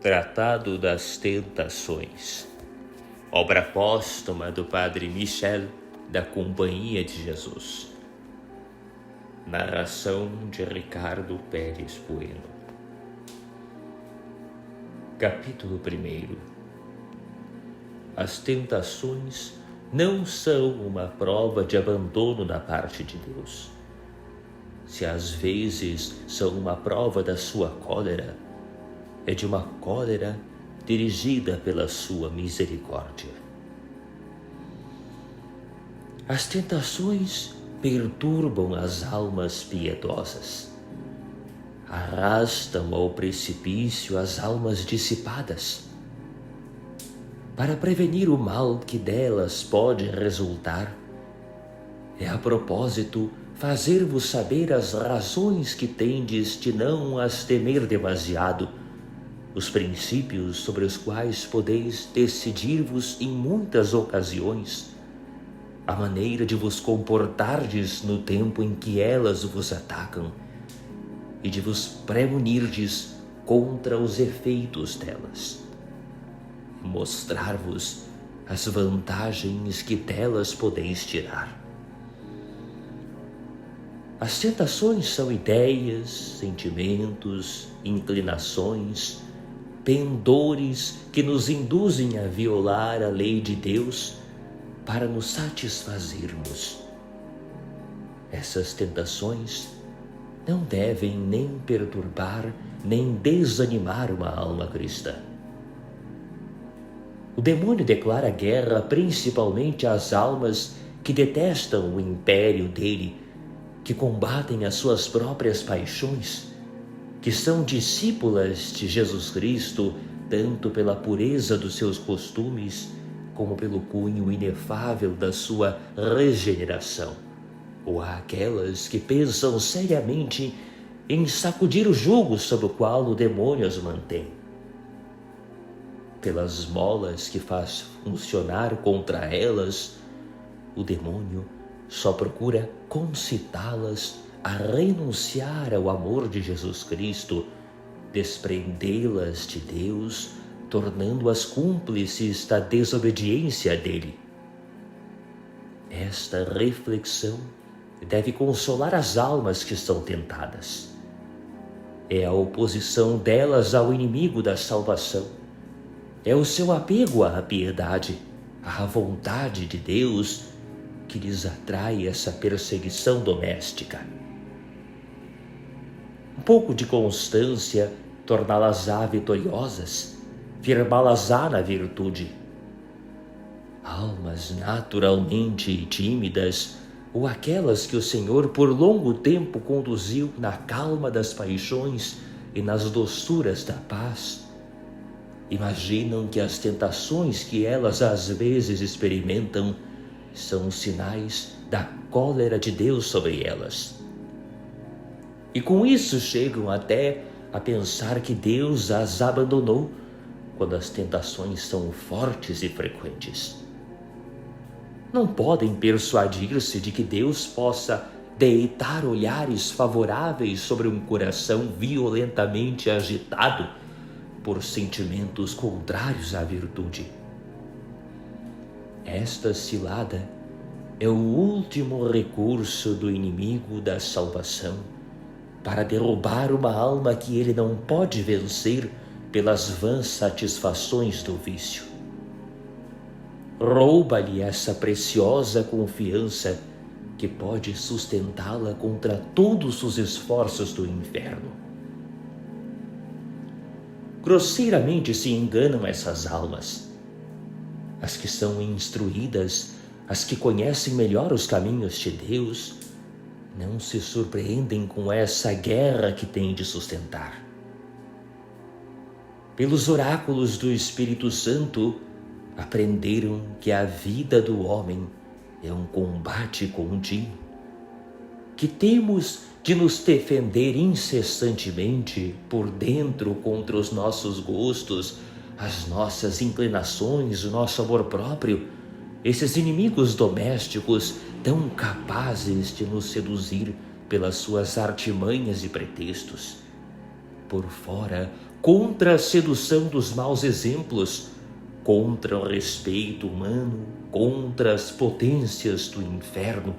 Tratado das Tentações, obra póstuma do Padre Michel da Companhia de Jesus. Narração de Ricardo Pérez Bueno. Capítulo 1. As tentações não são uma prova de abandono da parte de Deus. Se às vezes são uma prova da sua cólera, é de uma cólera dirigida pela sua misericórdia. As tentações perturbam as almas piedosas, arrastam ao precipício as almas dissipadas. Para prevenir o mal que delas pode resultar, é a propósito fazer-vos saber as razões que tendes de não as temer demasiado, os princípios sobre os quais podeis decidir-vos em muitas ocasiões, a maneira de vos comportardes no tempo em que elas vos atacam e de vos premunirdes contra os efeitos delas, mostrar-vos as vantagens que delas podeis tirar. As tentações são ideias, sentimentos, inclinações, pendores que nos induzem a violar a lei de Deus para nos satisfazermos. Essas tentações não devem nem perturbar, nem desanimar uma alma cristã. O demônio declara guerra principalmente às almas que detestam o império dele, que combatem as suas próprias paixões, que são discípulas de Jesus Cristo, tanto pela pureza dos seus costumes, como pelo cunho inefável da sua regeneração, ou aquelas que pensam seriamente em sacudir o jugo sob o qual o demônio as mantém. Pelas molas que faz funcionar contra elas, o demônio só procura concitá-las a renunciar ao amor de Jesus Cristo, desprendê-las de Deus, tornando-as cúmplices da desobediência dele. Esta reflexão deve consolar as almas que são tentadas. É a oposição delas ao inimigo da salvação. É o seu apego à piedade, à vontade de Deus, que lhes atrai essa perseguição doméstica. Um pouco de constância torná-las-á vitoriosas, firmá-las-á na virtude. Almas naturalmente tímidas, ou aquelas que o Senhor por longo tempo conduziu na calma das paixões e nas doçuras da paz, imaginam que as tentações que elas às vezes experimentam são sinais da cólera de Deus sobre elas. E com isso chegam até a pensar que Deus as abandonou quando as tentações são fortes e frequentes. Não podem persuadir-se de que Deus possa deitar olhares favoráveis sobre um coração violentamente agitado por sentimentos contrários à virtude. Esta cilada é o último recurso do inimigo da salvação para derrubar uma alma que ele não pode vencer pelas vãs satisfações do vício. Rouba-lhe essa preciosa confiança que pode sustentá-la contra todos os esforços do inferno. Grosseiramente se enganam essas almas, as que são instruídas, as que conhecem melhor os caminhos de Deus, não se surpreendem com essa guerra que têm de sustentar. Pelos oráculos do Espírito Santo, aprenderam que a vida do homem é um combate contínuo, que temos de nos defender incessantemente por dentro contra os nossos gostos, as nossas inclinações, o nosso amor próprio, esses inimigos domésticos tão capazes de nos seduzir pelas suas artimanhas e pretextos. Por fora, contra a sedução dos maus exemplos, contra o respeito humano, contra as potências do inferno,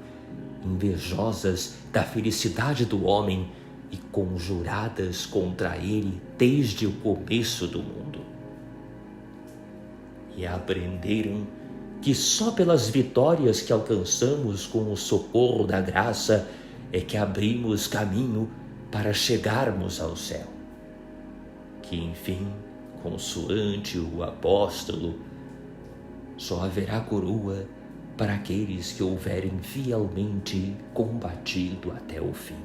invejosas da felicidade do homem e conjuradas contra ele desde o começo do mundo. E aprenderam que só pelas vitórias que alcançamos com o socorro da graça é que abrimos caminho para chegarmos ao céu. Que, enfim, consoante o apóstolo, só haverá coroa para aqueles que houverem fielmente combatido até o fim.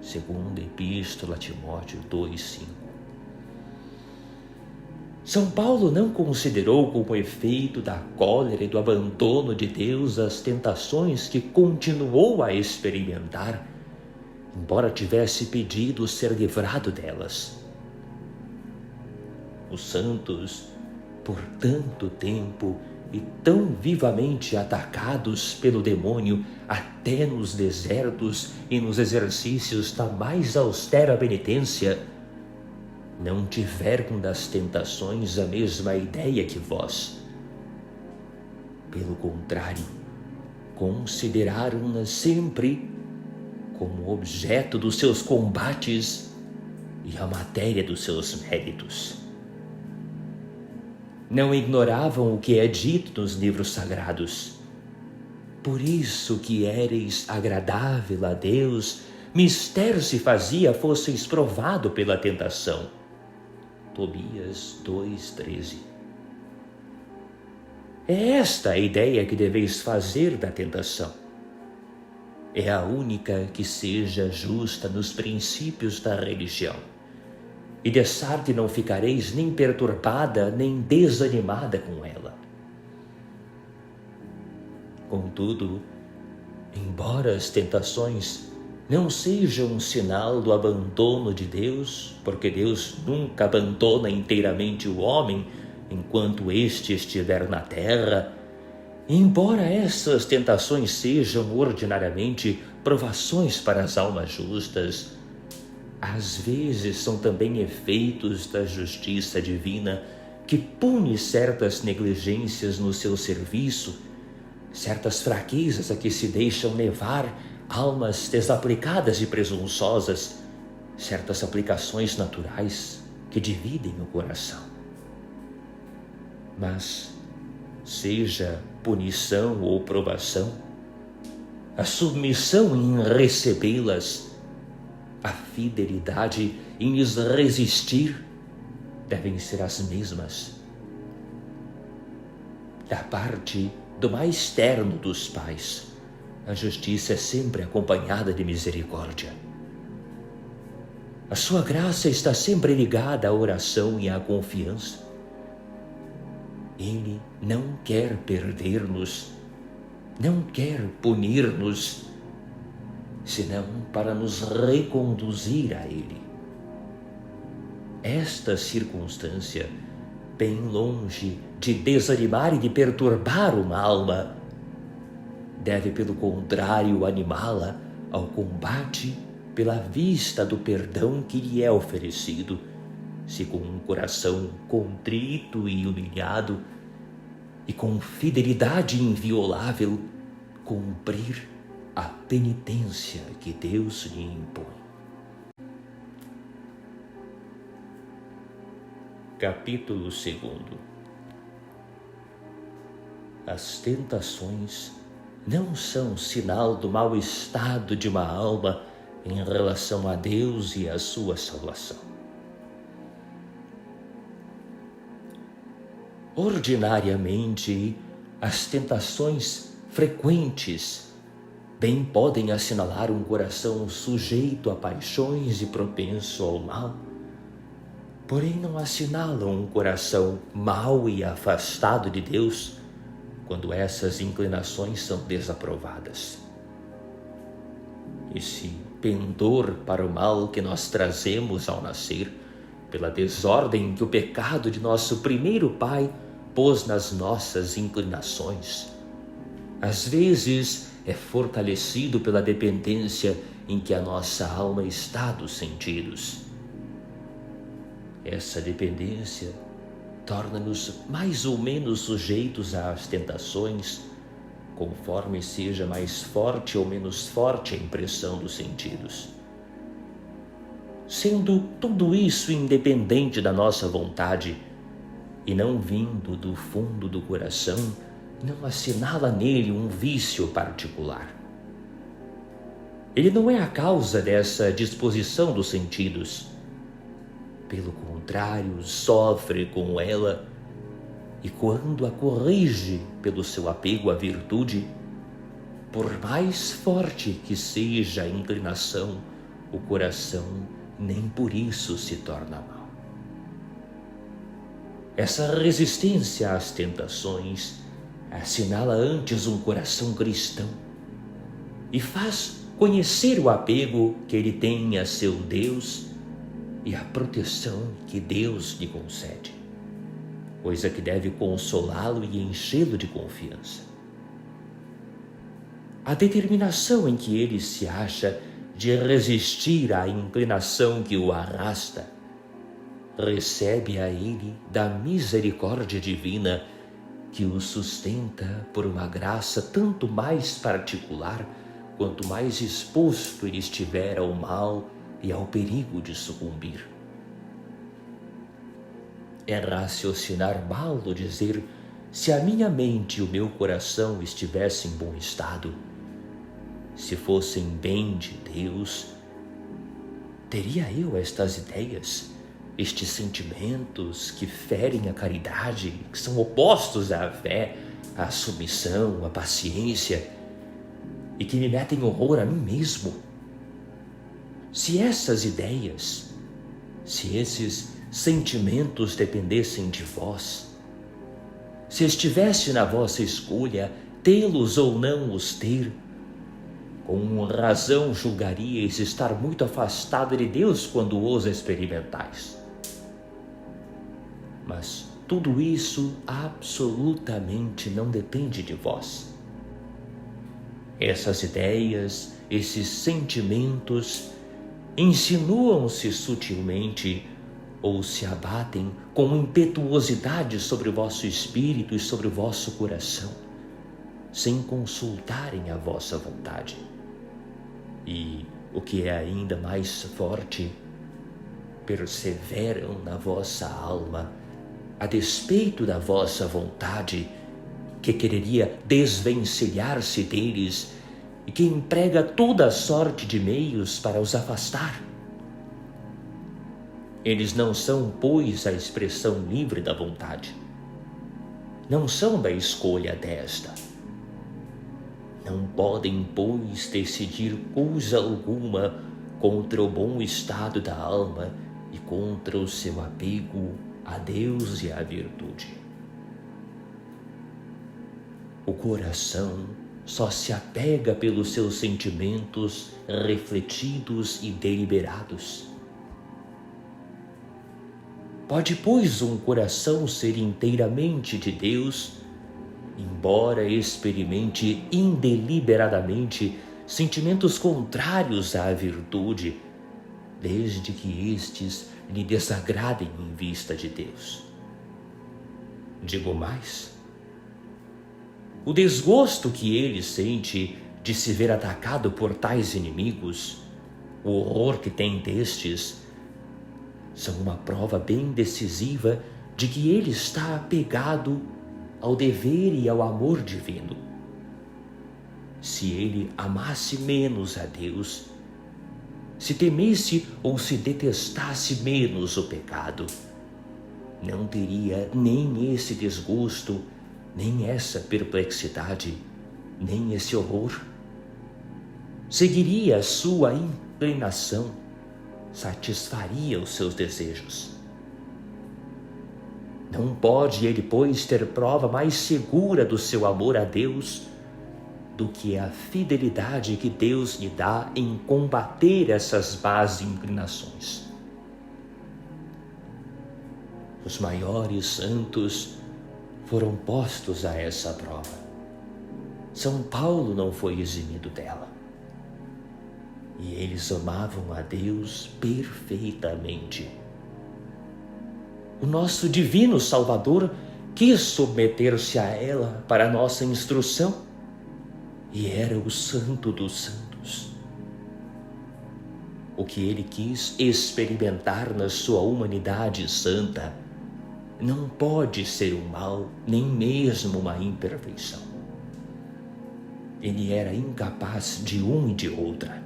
Segunda Epístola a Timóteo 2:5. São Paulo não considerou como efeito da cólera e do abandono de Deus as tentações que continuou a experimentar, embora tivesse pedido ser livrado delas. Os santos, por tanto tempo e tão vivamente atacados pelo demônio, até nos desertos e nos exercícios da mais austera penitência, não tiveram das tentações a mesma ideia que vós. Pelo contrário, consideraram-nas sempre como objeto dos seus combates e a matéria dos seus méritos. Não ignoravam o que é dito nos livros sagrados. Por isso que éreis agradável a Deus, mistério se fazia fosseis provado pela tentação. Tobias 2:13. É esta a ideia que deveis fazer da tentação. É a única que seja justa nos princípios da religião. E de sorte não ficareis nem perturbada, nem desanimada com ela. Contudo, embora as tentações não sejam um sinal do abandono de Deus, porque Deus nunca abandona inteiramente o homem enquanto este estiver na terra, embora essas tentações sejam ordinariamente provações para as almas justas, às vezes são também efeitos da justiça divina que pune certas negligências no seu serviço, certas fraquezas a que se deixam levar almas desaplicadas e presunçosas, certas aplicações naturais que dividem o coração. Mas, seja punição ou provação, a submissão em recebê-las, a fidelidade em lhes resistir devem ser as mesmas. Da parte do mais terno dos pais, a justiça é sempre acompanhada de misericórdia. A sua graça está sempre ligada à oração e à confiança. Ele não quer perder-nos, não quer punir-nos, senão para nos reconduzir a Ele. Esta circunstância, bem longe de desanimar e de perturbar uma alma, deve, pelo contrário, animá-la ao combate pela vista do perdão que lhe é oferecido, se com um coração contrito e humilhado e com fidelidade inviolável cumprir a penitência que Deus lhe impõe. Capítulo 2. As tentações não são sinal do mau estado de uma alma em relação a Deus e a sua salvação. Ordinariamente, as tentações frequentes bem podem assinalar um coração sujeito a paixões e propenso ao mal, porém não assinalam um coração mau e afastado de Deus quando essas inclinações são desaprovadas. Esse pendor para o mal que nós trazemos ao nascer, pela desordem que o pecado de nosso primeiro pai pôs nas nossas inclinações, às vezes é fortalecido pela dependência em que a nossa alma está dos sentidos. Essa dependência torna-nos mais ou menos sujeitos às tentações, conforme seja mais forte ou menos forte a impressão dos sentidos. Sendo tudo isso independente da nossa vontade e não vindo do fundo do coração, não assinala nele um vício particular. Ele não é a causa dessa disposição dos sentidos. Pelo contrário, sofre com ela, e quando a corrige pelo seu apego à virtude, por mais forte que seja a inclinação, o coração nem por isso se torna mau. Essa resistência às tentações assinala antes um coração cristão e faz conhecer o apego que ele tem a seu Deus e a proteção que Deus lhe concede, coisa que deve consolá-lo e enchê-lo de confiança. A determinação em que ele se acha de resistir à inclinação que o arrasta, recebe a ele da misericórdia divina que o sustenta por uma graça tanto mais particular quanto mais exposto ele estiver ao mal e ao perigo de sucumbir. É raciocinar mal ou dizer: se a minha mente e o meu coração estivessem em bom estado, se fossem bem de Deus, teria eu estas ideias, estes sentimentos que ferem a caridade, que são opostos à fé, à submissão, à paciência e que me metem horror a mim mesmo. Se essas ideias, se esses sentimentos dependessem de vós, se estivesse na vossa escolha tê-los ou não os ter, com razão julgaríeis estar muito afastado de Deus quando os experimentais. Mas tudo isso absolutamente não depende de vós. Essas ideias, esses sentimentos, insinuam-se sutilmente ou se abatem com impetuosidade sobre o vosso espírito e sobre o vosso coração, sem consultarem a vossa vontade. E, o que é ainda mais forte, perseveram na vossa alma, a despeito da vossa vontade, que quereria desvencilhar-se deles e que emprega toda sorte de meios para os afastar. Eles não são, pois, a expressão livre da vontade. Não são da escolha desta. Não podem, pois, decidir coisa alguma contra o bom estado da alma e contra o seu apego a Deus e à virtude. O coração só se apega pelos seus sentimentos refletidos e deliberados. Pode, pois, um coração ser inteiramente de Deus, embora experimente indeliberadamente sentimentos contrários à virtude, desde que estes lhe desagradem em vista de Deus. Digo mais, o desgosto que ele sente de se ver atacado por tais inimigos, o horror que tem destes, são uma prova bem decisiva de que ele está apegado ao dever e ao amor divino. Se ele amasse menos a Deus, se temesse ou se detestasse menos o pecado, não teria nem esse desgosto, nem essa perplexidade, nem esse horror. Seguiria a sua inclinação, satisfaria os seus desejos. Não pode ele, pois, ter prova mais segura do seu amor a Deus do que a fidelidade que Deus lhe dá em combater essas más inclinações. Os maiores santos foram postos a essa prova. São Paulo não foi eximido dela. E eles amavam a Deus perfeitamente. o nosso divino Salvador quis submeter-se a ela para nossa instrução e era o Santo dos Santos. O que ele quis experimentar na sua humanidade santa não pode ser um mal, nem mesmo uma imperfeição. Ele era incapaz de um e de outra.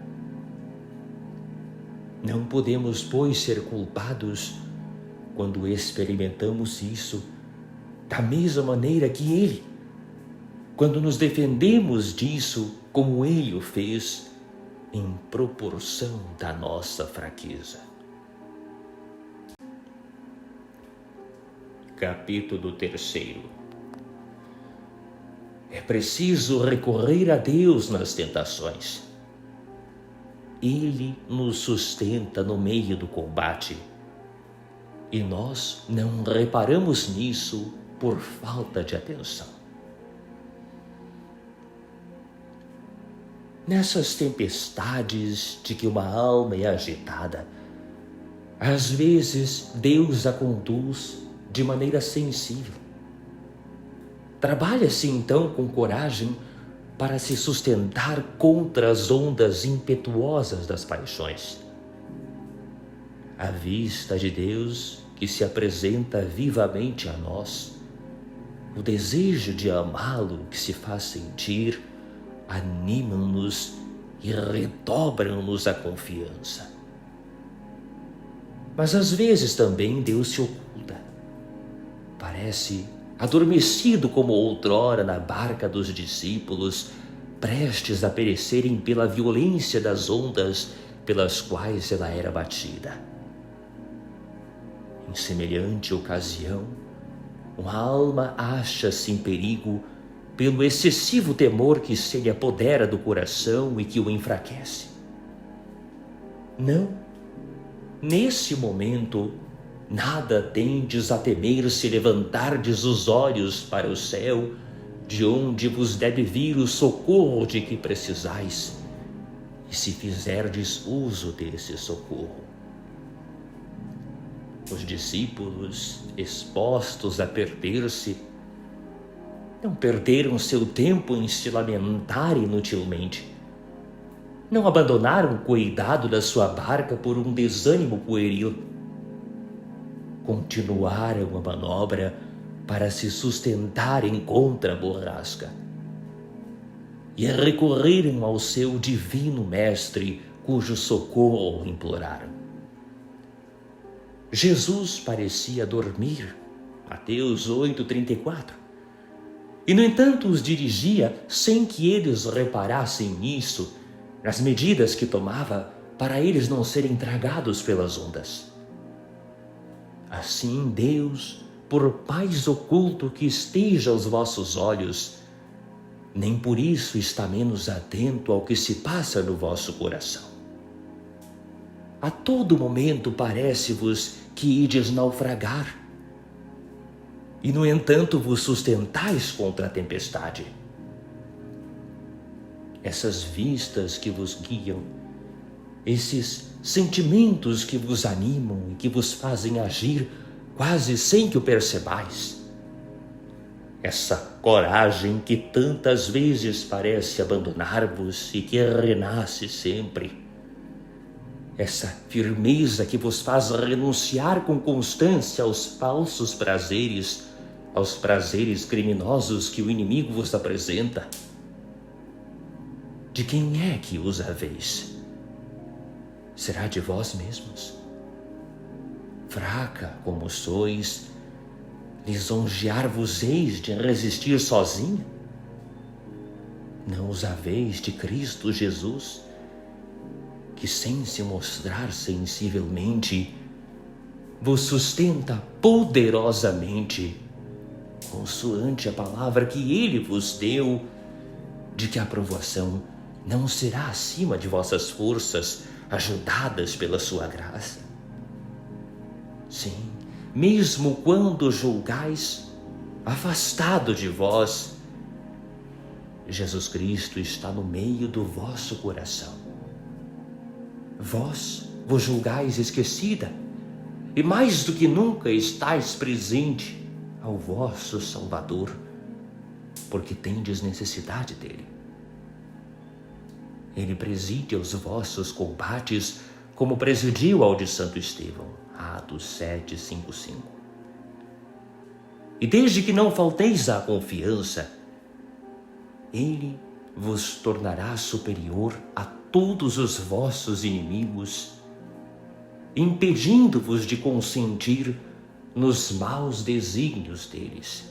Não podemos, pois, ser culpados quando experimentamos isso da mesma maneira que ele, quando nos defendemos disso como ele o fez, em proporção da nossa fraqueza. Capítulo 3. É preciso recorrer a Deus nas tentações. Ele nos sustenta no meio do combate. E nós não reparamos nisso por falta de atenção. Nessas tempestades de que uma alma é agitada, às vezes Deus a conduz de maneira sensível. Trabalha-se então com coragem para se sustentar contra as ondas impetuosas das paixões. À vista de Deus que se apresenta vivamente a nós, o desejo de amá-lo que se faz sentir animam-nos e redobram-nos a confiança. Mas às vezes também Deus se oculta. Parece adormecido como outrora na barca dos discípulos, prestes a perecerem pela violência das ondas pelas quais ela era batida. Em semelhante ocasião, uma alma acha-se em perigo pelo excessivo temor que se lhe apodera do coração e que o enfraquece. Não, nesse momento, nada tendes a temer se levantardes os olhos para o céu, de onde vos deve vir o socorro de que precisais, e se fizerdes uso desse socorro. Os discípulos, expostos a perder-se, não perderam seu tempo em se lamentar inutilmente. Não abandonaram o cuidado da sua barca por um desânimo pueril. Continuaram a manobra para se sustentarem contra a borrasca. E recorreram ao seu divino mestre, cujo socorro imploraram. Jesus parecia dormir, Mateus 8:34. E, no entanto, os dirigia sem que eles reparassem nisso, nas medidas que tomava para eles não serem tragados pelas ondas. Assim, Deus, por mais oculto que esteja aos vossos olhos, nem por isso está menos atento ao que se passa no vosso coração. A todo momento parece-vos que ides naufragar, e no entanto vos sustentais contra a tempestade. Essas vistas que vos guiam, esses sentimentos que vos animam e que vos fazem agir quase sem que o percebais, essa coragem que tantas vezes parece abandonar-vos e que renasce sempre, essa firmeza que vos faz renunciar com constância aos falsos prazeres, aos prazeres criminosos que o inimigo vos apresenta. De quem é que os haveis? Será de vós mesmos? Fraca como sois, lisonjear-vos-eis de resistir sozinha? Não os haveis de Cristo Jesus, que sem se mostrar sensivelmente, vos sustenta poderosamente, consoante a palavra que ele vos deu, de que a provação não será acima de vossas forças, ajudadas pela sua graça? Sim, mesmo quando julgais afastado de vós, Jesus Cristo está no meio do vosso coração. Vós vos julgais esquecida, e mais do que nunca estáis presente ao vosso Salvador, porque tendes necessidade dele. Ele preside aos vossos combates, como presidiu ao de Santo Estevão, Atos 7:5-5. E desde que não falteis à confiança, ele vos tornará superior a todos os vossos inimigos, impedindo-vos de consentir nos maus desígnios deles.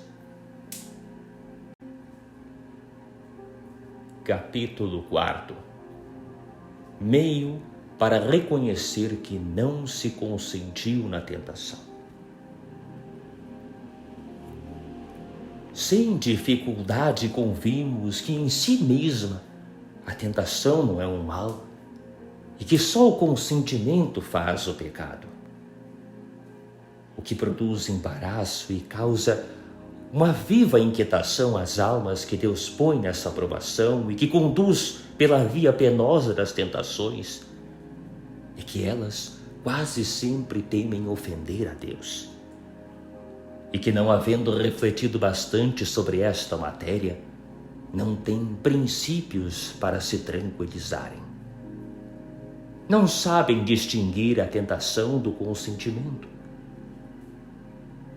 Capítulo 4. Meio para reconhecer que não se consentiu na tentação. Sem dificuldade convimos que em si mesma a tentação não é um mal e que só o consentimento faz o pecado, o que produz embaraço e causa uma viva inquietação às almas que Deus põe nessa provação e que conduz pela via penosa das tentações, e que elas quase sempre temem ofender a Deus. E que, não havendo refletido bastante sobre esta matéria, não têm princípios para se tranquilizarem. Não sabem distinguir a tentação do consentimento.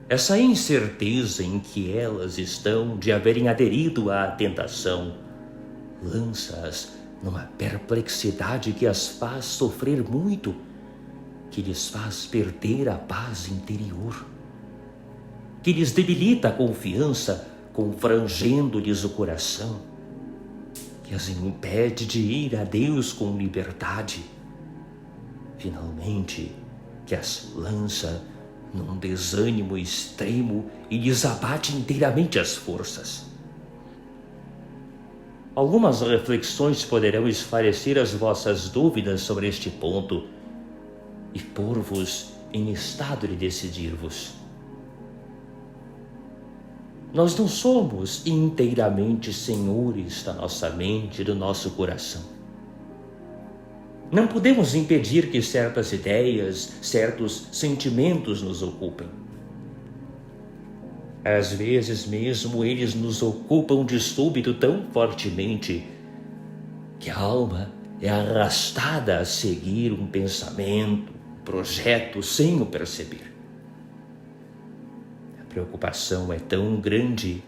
Essa incerteza em que elas estão de haverem aderido à tentação lança-as numa perplexidade que as faz sofrer muito, que lhes faz perder a paz interior, que lhes debilita a confiança, confrangendo-lhes o coração, que as impede de ir a Deus com liberdade, finalmente, que as lança num desânimo extremo e lhes abate inteiramente as forças. Algumas reflexões poderão esclarecer as vossas dúvidas sobre este ponto e pôr-vos em estado de decidir-vos. Nós não somos inteiramente senhores da nossa mente e do nosso coração. Não podemos impedir que certas ideias, certos sentimentos nos ocupem. Às vezes mesmo eles nos ocupam de súbito tão fortemente que a alma é arrastada a seguir um pensamento, um projeto sem o perceber. A preocupação é tão grande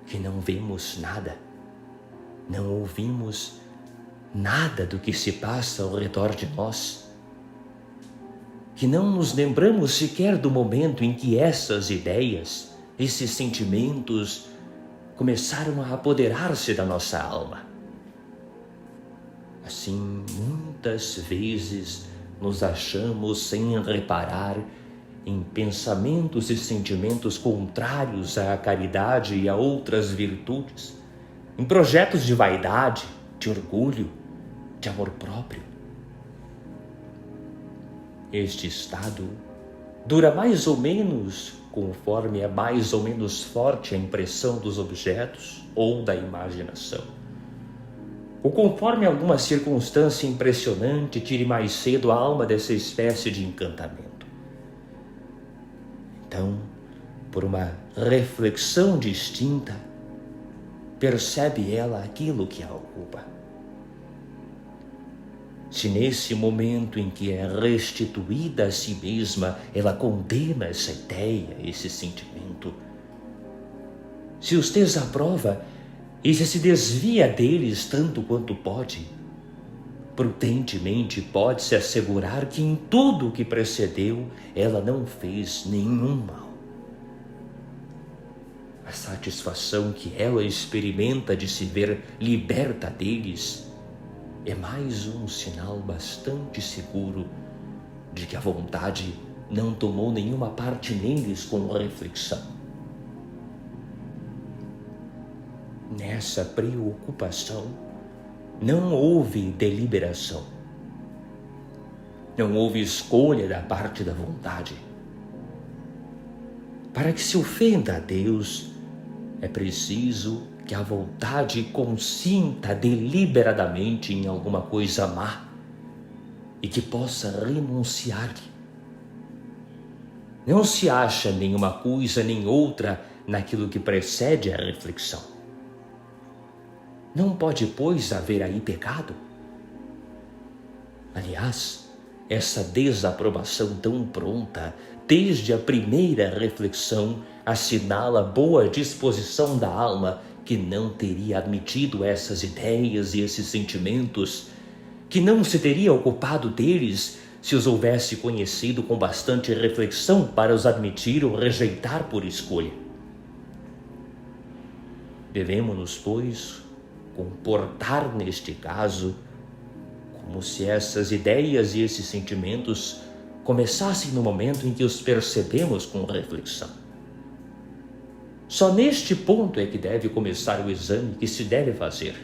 que não vemos nada, não ouvimos nada do que se passa ao redor de nós, que não nos lembramos sequer do momento em que essas ideias, esses sentimentos começaram a apoderar-se da nossa alma. Assim, muitas vezes nos achamos sem reparar em pensamentos e sentimentos contrários à caridade e a outras virtudes, em projetos de vaidade, de orgulho, de amor próprio. Este estado dura mais ou menos conforme é mais ou menos forte a impressão dos objetos ou da imaginação, ou conforme alguma circunstância impressionante tire mais cedo a alma dessa espécie de encantamento. Então, por uma reflexão distinta, percebe ela aquilo que a ocupa. Se nesse momento em que é restituída a si mesma, ela condena essa ideia, esse sentimento, se os desaprova e se desvia deles tanto quanto pode, prudentemente pode-se assegurar que em tudo o que precedeu ela não fez nenhum mal. A satisfação que ela experimenta de se ver liberta deles é mais um sinal bastante seguro de que a vontade não tomou nenhuma parte neles com reflexão. Nessa preocupação não houve deliberação, não houve escolha da parte da vontade. Para que se ofenda a Deus, é preciso que a vontade consinta deliberadamente em alguma coisa má e que possa renunciar-lhe. Não se acha nenhuma coisa nem outra naquilo que precede a reflexão. Não pode, pois, haver aí pecado. Aliás, essa desaprovação tão pronta, desde a primeira reflexão, assinala boa disposição da alma que não teria admitido essas ideias e esses sentimentos, que não se teria ocupado deles se os houvesse conhecido com bastante reflexão para os admitir ou rejeitar por escolha. Devemos-nos, pois, comportar neste caso como se essas ideias e esses sentimentos começassem no momento em que os percebemos com reflexão. Só neste ponto é que deve começar o exame que se deve fazer.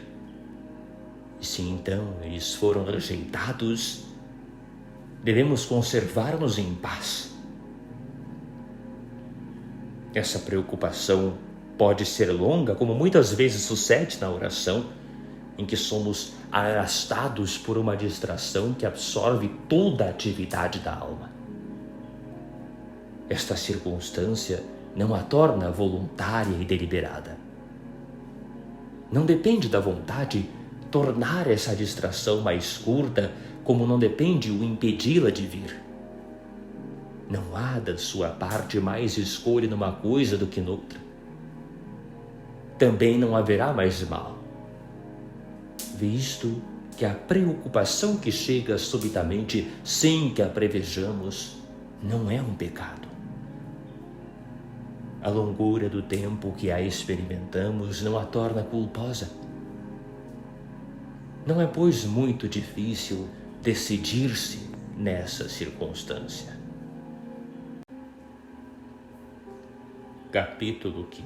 E se então eles foram rejeitados, devemos conservar-nos em paz. Essa preocupação pode ser longa, como muitas vezes sucede na oração, em que somos arrastados por uma distração que absorve toda a atividade da alma. Esta circunstância não a torna voluntária e deliberada. Não depende da vontade tornar essa distração mais curta, como não depende o impedi-la de vir. Não há da sua parte mais escolha numa coisa do que noutra. Também não haverá mais mal, visto que a preocupação que chega subitamente sem que a prevejamos não é um pecado. A longura do tempo que a experimentamos não a torna culposa. Não é, pois, muito difícil decidir-se nessa circunstância. Capítulo 5.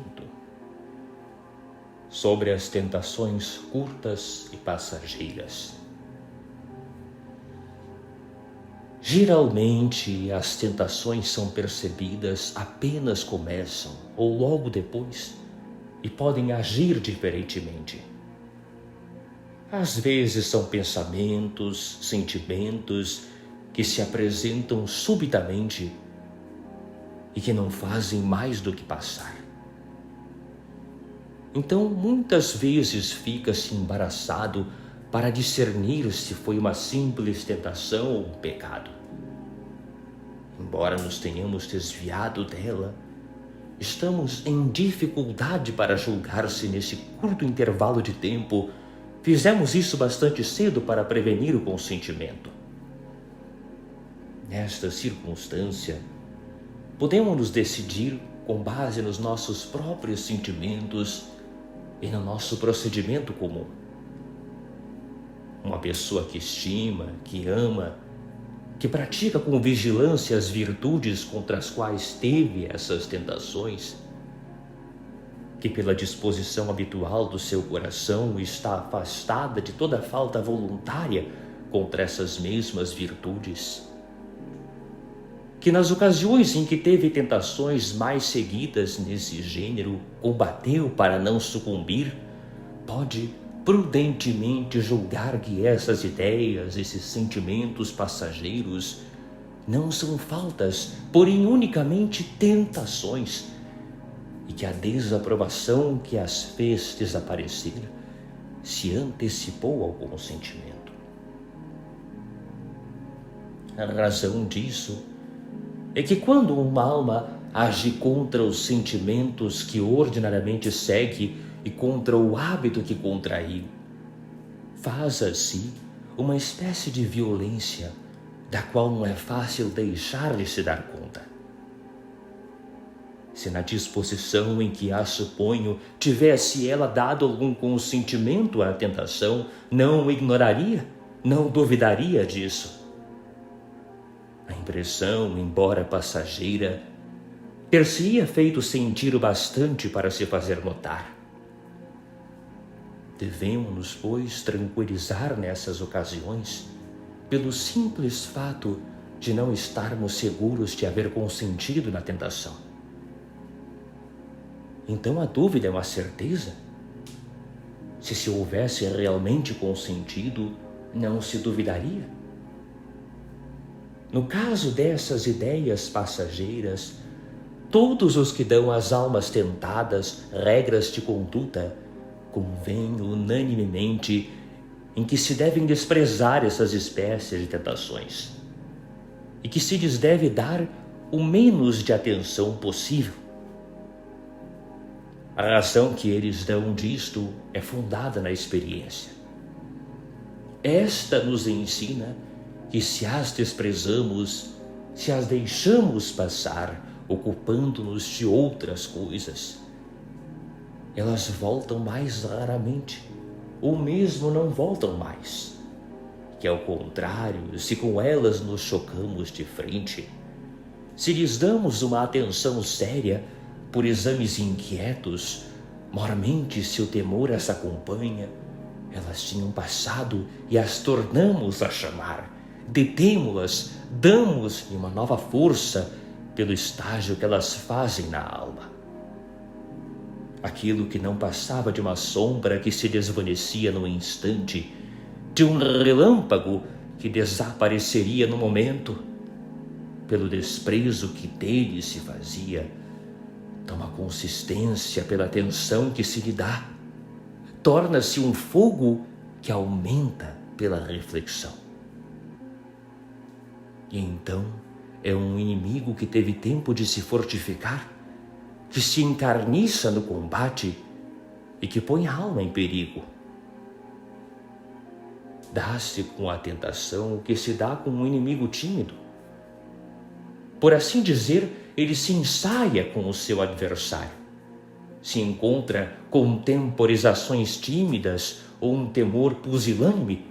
Sobre as tentações curtas e passageiras. Geralmente, as tentações são percebidas apenas começam ou logo depois e podem agir diferentemente. Às vezes são pensamentos, sentimentos que se apresentam subitamente e que não fazem mais do que passar. Então, muitas vezes fica-se embaraçado para discernir se foi uma simples tentação ou um pecado. Embora nos tenhamos desviado dela, estamos em dificuldade para julgar se nesse curto intervalo de tempo fizemos isso bastante cedo para prevenir o consentimento. Nesta circunstância, podemos nos decidir com base nos nossos próprios sentimentos e no nosso procedimento comum. Uma pessoa que estima, que ama, que pratica com vigilância as virtudes contra as quais teve essas tentações, que pela disposição habitual do seu coração está afastada de toda falta voluntária contra essas mesmas virtudes, que nas ocasiões em que teve tentações mais seguidas nesse gênero, combateu para não sucumbir, pode prudentemente julgar que essas ideias, esses sentimentos passageiros, não são faltas, porém unicamente tentações, e que a desaprovação que as fez desaparecer se antecipou ao consentimento. A razão disso é que quando uma alma age contra os sentimentos que ordinariamente segue e contra o hábito que contraiu, faz assim uma espécie de violência da qual não é fácil deixar de se dar conta. Se na disposição em que a suponho tivesse ela dado algum consentimento à tentação, não ignoraria, não duvidaria disso. A impressão, embora passageira, ter-se-ia feito sentir o bastante para se fazer notar. Devemos-nos, pois, tranquilizar nessas ocasiões, pelo simples fato de não estarmos seguros de haver consentido na tentação. Então a dúvida é uma certeza? Se houvesse realmente consentido, não se duvidaria? No caso dessas ideias passageiras, todos os que dão às almas tentadas regras de conduta convêm unanimemente em que se devem desprezar essas espécies de tentações e que se lhes deve dar o menos de atenção possível. A razão que eles dão disto é fundada na experiência. Esta nos ensina que se as desprezamos, se as deixamos passar, ocupando-nos de outras coisas, elas voltam mais raramente, ou mesmo não voltam mais. Que ao contrário, se com elas nos chocamos de frente, se lhes damos uma atenção séria por exames inquietos, mormente se o temor as acompanha, elas tinham passado e as tornamos a chamar, detemo-las, damos-lhe uma nova força pelo estágio que elas fazem na alma. Aquilo que não passava de uma sombra que se desvanecia num instante, de um relâmpago que desapareceria no momento, pelo desprezo que dele se fazia, toma consistência pela atenção que se lhe dá, torna-se um fogo que aumenta pela reflexão. E então é um inimigo que teve tempo de se fortificar, que se encarniça no combate e que põe a alma em perigo. Dá-se com a tentação o que se dá com um inimigo tímido. Por assim dizer, ele se ensaia com o seu adversário. Se encontra com temporizações tímidas ou um temor pusilânime,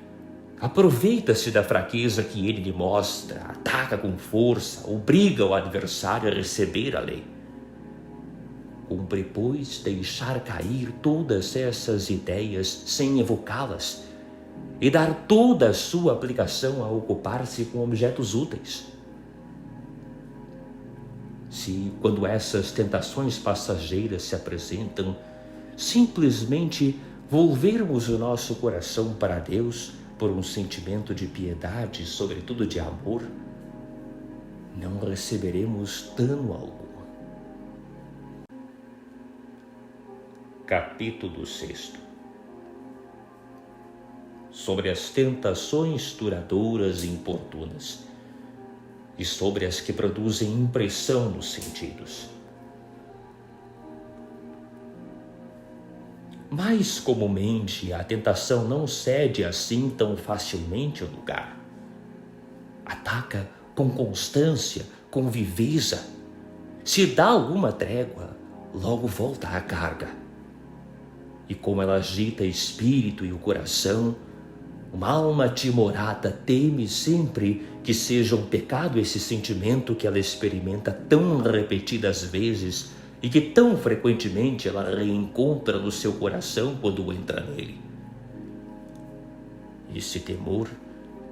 aproveita-se da fraqueza que ele lhe mostra, ataca com força, obriga o adversário a receber a lei. Cumpre, pois, deixar cair todas essas ideias sem evocá-las e dar toda a sua aplicação a ocupar-se com objetos úteis. Se, quando essas tentações passageiras se apresentam, simplesmente volvermos o nosso coração para Deus por um sentimento de piedade, sobretudo de amor, não receberemos dano algum. Capítulo 6. Sobre as tentações duradouras e importunas, e sobre as que produzem impressão nos sentidos. Mais comumente, a tentação não cede assim tão facilmente ao lugar. Ataca com constância, com viveza. Se dá alguma trégua, logo volta à carga. E como ela agita espírito e o coração, uma alma timorata teme sempre que seja um pecado esse sentimento que ela experimenta tão repetidas vezes e que tão frequentemente ela reencontra no seu coração quando entra nele. Esse temor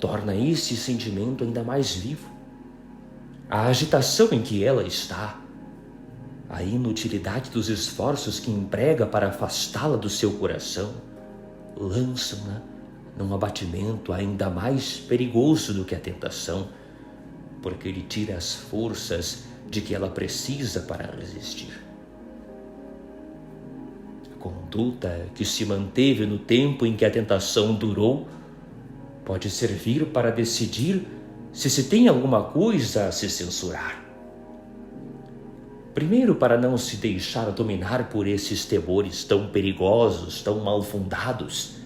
torna esse sentimento ainda mais vivo. A agitação em que ela está, a inutilidade dos esforços que emprega para afastá-la do seu coração, lançam-na num abatimento ainda mais perigoso do que a tentação, porque lhe tira as forças de que ela precisa para resistir. A conduta que se manteve no tempo em que a tentação durou pode servir para decidir se se tem alguma coisa a se censurar. Primeiro, para não se deixar dominar por esses temores tão perigosos, tão mal fundados,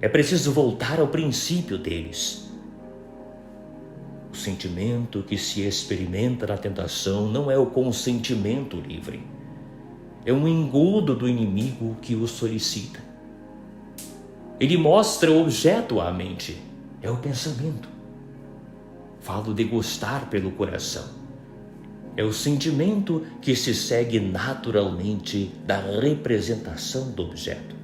é preciso voltar ao princípio deles. O sentimento que se experimenta na tentação não é o consentimento livre. É um engodo do inimigo que o solicita. Ele mostra o objeto à mente. É o pensamento. Falo de gostar pelo coração. É o sentimento que se segue naturalmente da representação do objeto.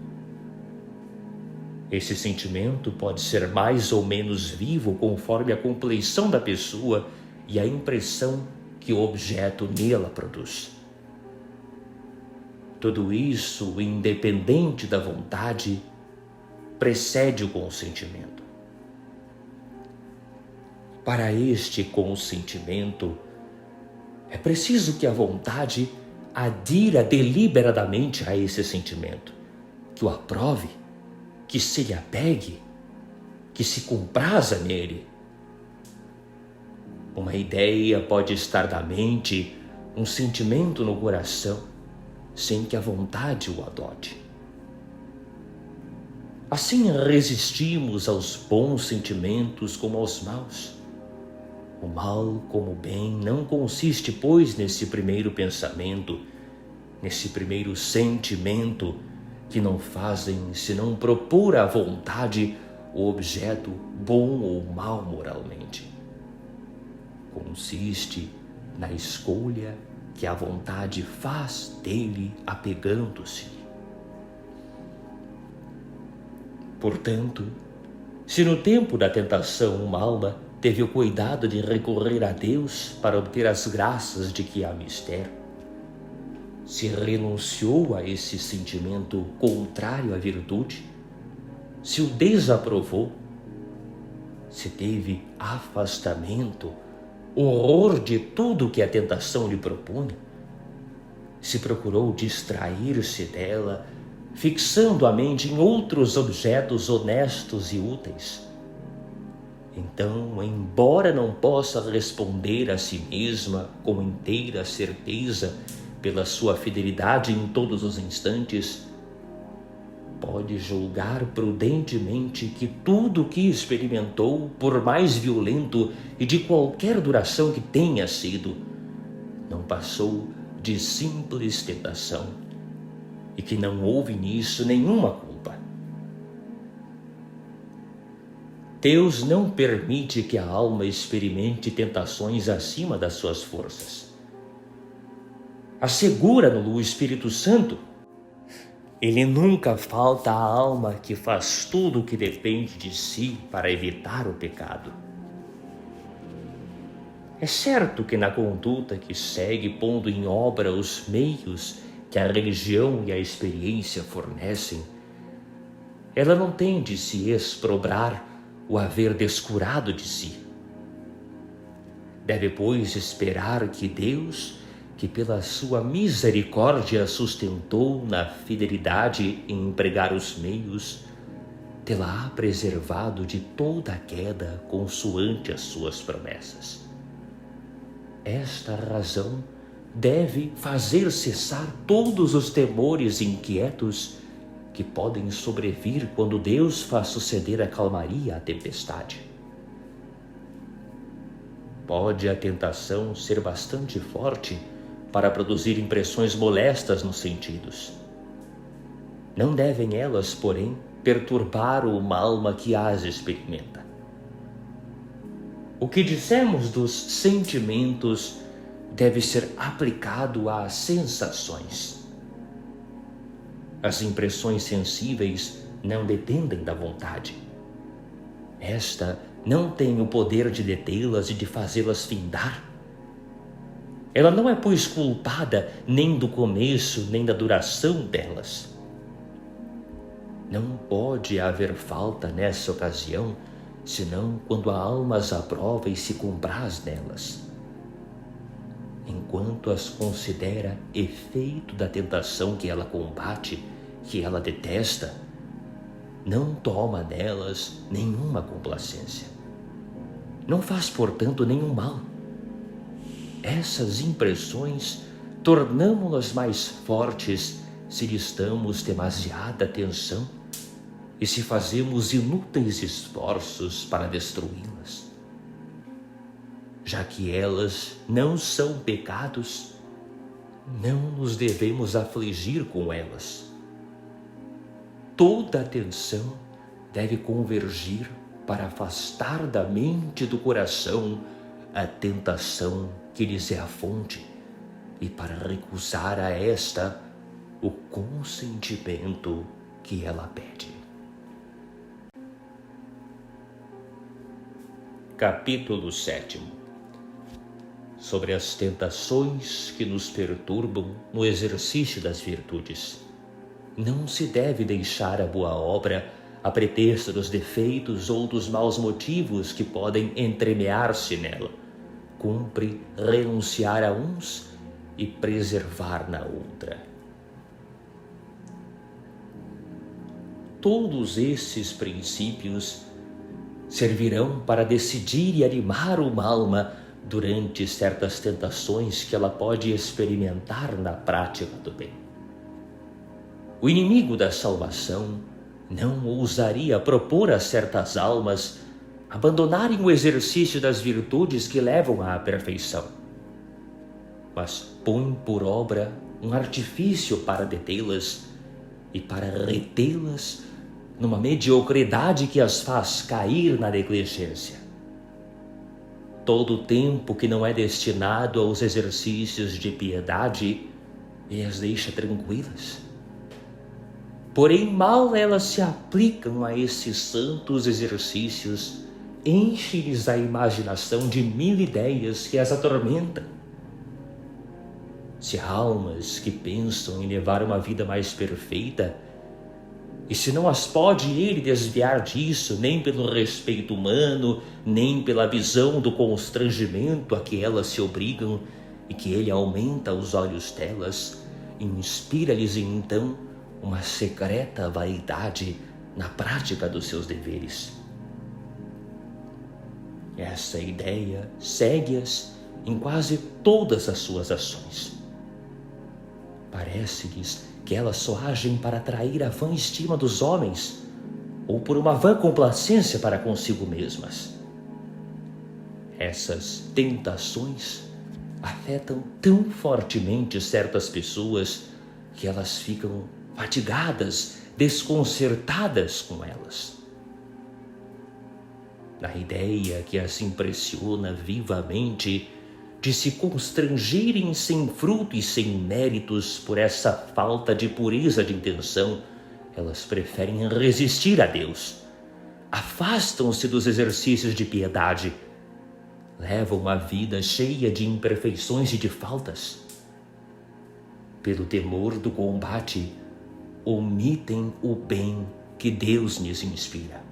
Esse sentimento pode ser mais ou menos vivo conforme a compleição da pessoa e a impressão que o objeto nela produz. Tudo isso, independente da vontade, precede o consentimento. Para este consentimento, é preciso que a vontade adira deliberadamente a esse sentimento, que o aprove, que se lhe apegue, que se compraza nele. Uma ideia pode estar na mente, um sentimento no coração, sem que a vontade o adote. Assim resistimos aos bons sentimentos como aos maus. O mal como o bem não consiste, pois, nesse primeiro pensamento, nesse primeiro sentimento, que não fazem senão propor à vontade o objeto bom ou mal moralmente. Consiste na escolha que a vontade faz dele apegando-se. Portanto, se no tempo da tentação uma alma teve o cuidado de recorrer a Deus para obter as graças de que há mistério, se renunciou a esse sentimento contrário à virtude, se o desaprovou, se teve afastamento, horror de tudo que a tentação lhe propunha, se procurou distrair-se dela, fixando a mente em outros objetos honestos e úteis, então, embora não possa responder a si mesma com inteira certeza pela sua fidelidade em todos os instantes, pode julgar prudentemente que tudo o que experimentou, por mais violento e de qualquer duração que tenha sido, não passou de simples tentação e que não houve nisso nenhuma culpa. Deus não permite que a alma experimente tentações acima das suas forças. Assegura-no o Espírito Santo. Ele nunca falta à alma que faz tudo o que depende de si para evitar o pecado. É certo que na conduta que segue pondo em obra os meios que a religião e a experiência fornecem, ela não tem de se exprobrar o haver descurado de si. Deve, pois, esperar que Deus, que pela sua misericórdia sustentou na fidelidade em empregar os meios, tê-la preservado de toda a queda consoante as suas promessas. Esta razão deve fazer cessar todos os temores inquietos que podem sobrevir quando Deus faz suceder a calmaria à tempestade. Pode a tentação ser bastante forte para produzir impressões molestas nos sentidos. Não devem elas, porém, perturbar uma alma que as experimenta. O que dissemos dos sentimentos deve ser aplicado às sensações. As impressões sensíveis não dependem da vontade. Esta não tem o poder de detê-las e de fazê-las findar. Ela não é, pois, culpada nem do começo, nem da duração delas. Não pode haver falta nessa ocasião, senão quando a alma as aprova e se compraz nelas. Enquanto as considera efeito da tentação que ela combate, que ela detesta, não toma nelas nenhuma complacência. Não faz, portanto, nenhum mal. Essas impressões tornamo-las mais fortes se lhes damos demasiada atenção e se fazemos inúteis esforços para destruí-las. Já que elas não são pecados, não nos devemos afligir com elas. Toda atenção deve convergir para afastar da mente e do coração a tentação que lhes é a fonte e para recusar a esta o consentimento que ela pede. Capítulo 7. Sobre as tentações que nos perturbam no exercício das virtudes. Não se deve deixar a boa obra a pretexto dos defeitos ou dos maus motivos que podem entremear-se nela. Cumpre renunciar a uns e preservar na outra. Todos esses princípios servirão para decidir e animar uma alma durante certas tentações que ela pode experimentar na prática do bem. O inimigo da salvação não ousaria propor a certas almas abandonarem o exercício das virtudes que levam à perfeição, mas põe por obra um artifício para detê-las e para retê-las numa mediocridade que as faz cair na negligência. Todo o tempo que não é destinado aos exercícios de piedade e as deixa tranquilas. Porém, mal elas se aplicam a esses santos exercícios, enche-lhes a imaginação de 1000 ideias que as atormentam. Se há almas que pensam em levar uma vida mais perfeita, e se não as pode ele desviar disso, nem pelo respeito humano, nem pela visão do constrangimento a que elas se obrigam e que ele aumenta aos olhos delas, inspira-lhes então uma secreta vaidade na prática dos seus deveres. Essa ideia segue-as em quase todas as suas ações. Parece-lhes que elas só agem para atrair a vã estima dos homens ou por uma vã complacência para consigo mesmas. Essas tentações afetam tão fortemente certas pessoas que elas ficam fatigadas, desconcertadas com elas. Na ideia que as impressiona vivamente de se constrangerem sem fruto e sem méritos por essa falta de pureza de intenção, elas preferem resistir a Deus. Afastam-se dos exercícios de piedade. Levam uma vida cheia de imperfeições e de faltas. Pelo temor do combate, omitem o bem que Deus lhes inspira.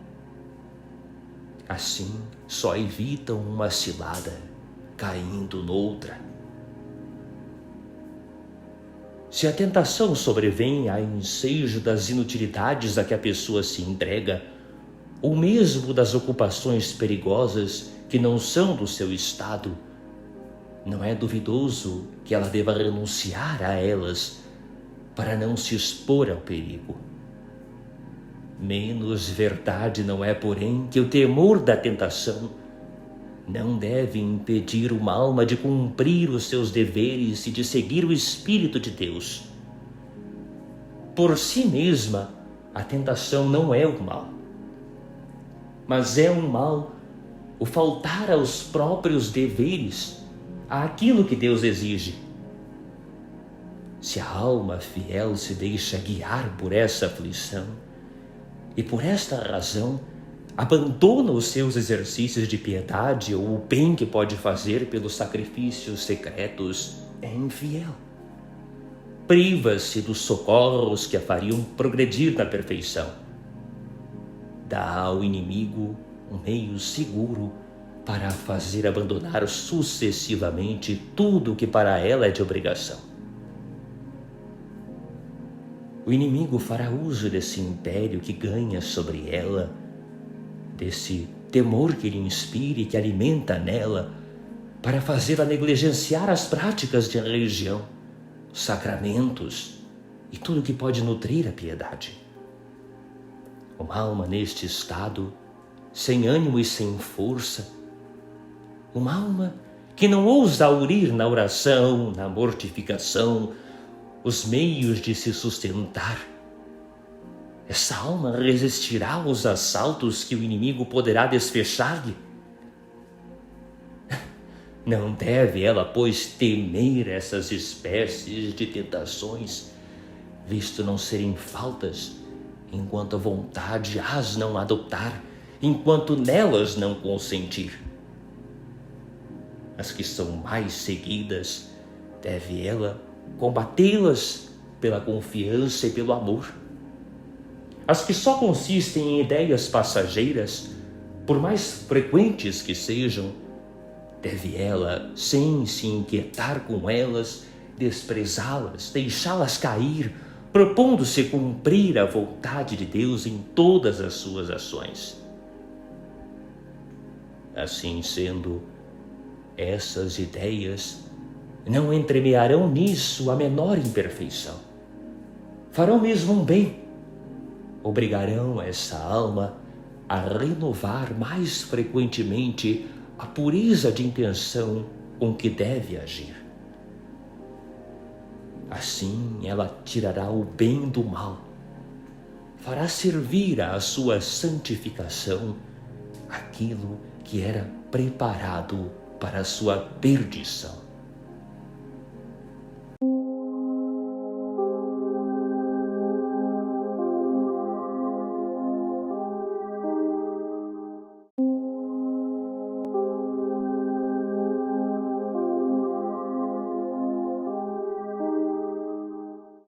Assim, só evitam uma cilada, caindo noutra. Se a tentação sobrevém a ensejo das inutilidades a que a pessoa se entrega, ou mesmo das ocupações perigosas que não são do seu estado, não é duvidoso que ela deva renunciar a elas para não se expor ao perigo. Menos verdade não é, porém, que o temor da tentação não deve impedir uma alma de cumprir os seus deveres e de seguir o Espírito de Deus. Por si mesma, a tentação não é o mal, mas é um mal o faltar aos próprios deveres, àquilo que Deus exige. Se a alma fiel se deixa guiar por essa aflição, e por esta razão abandona os seus exercícios de piedade ou o bem que pode fazer pelos sacrifícios secretos, é infiel. Priva-se dos socorros que a fariam progredir na perfeição. Dá ao inimigo um meio seguro para a fazer abandonar sucessivamente tudo o que para ela é de obrigação. O inimigo fará uso desse império que ganha sobre ela, desse temor que lhe inspira e que alimenta nela, para fazê-la negligenciar as práticas de religião, os sacramentos e tudo que pode nutrir a piedade. Uma alma neste estado, sem ânimo e sem força, uma alma que não ousa aurir na oração, na mortificação, os meios de se sustentar. Essa alma resistirá aos assaltos que o inimigo poderá desfechar-lhe? Não deve ela, pois, temer essas espécies de tentações, visto não serem faltas, enquanto a vontade as não adotar, enquanto nelas não consentir. As que são mais seguidas, deve ela combatê-las pela confiança e pelo amor. as que só consistem em ideias passageiras, por mais frequentes que sejam, deve ela, sem se inquietar com elas, desprezá-las, deixá-las cair, propondo-se cumprir a vontade de Deus em todas as suas ações. Assim sendo, essas ideias não entremearão nisso a menor imperfeição. Farão mesmo um bem, obrigarão essa alma a renovar mais frequentemente a pureza de intenção com que deve agir. Assim ela tirará o bem do mal, fará servir à sua santificação aquilo que era preparado para a sua perdição.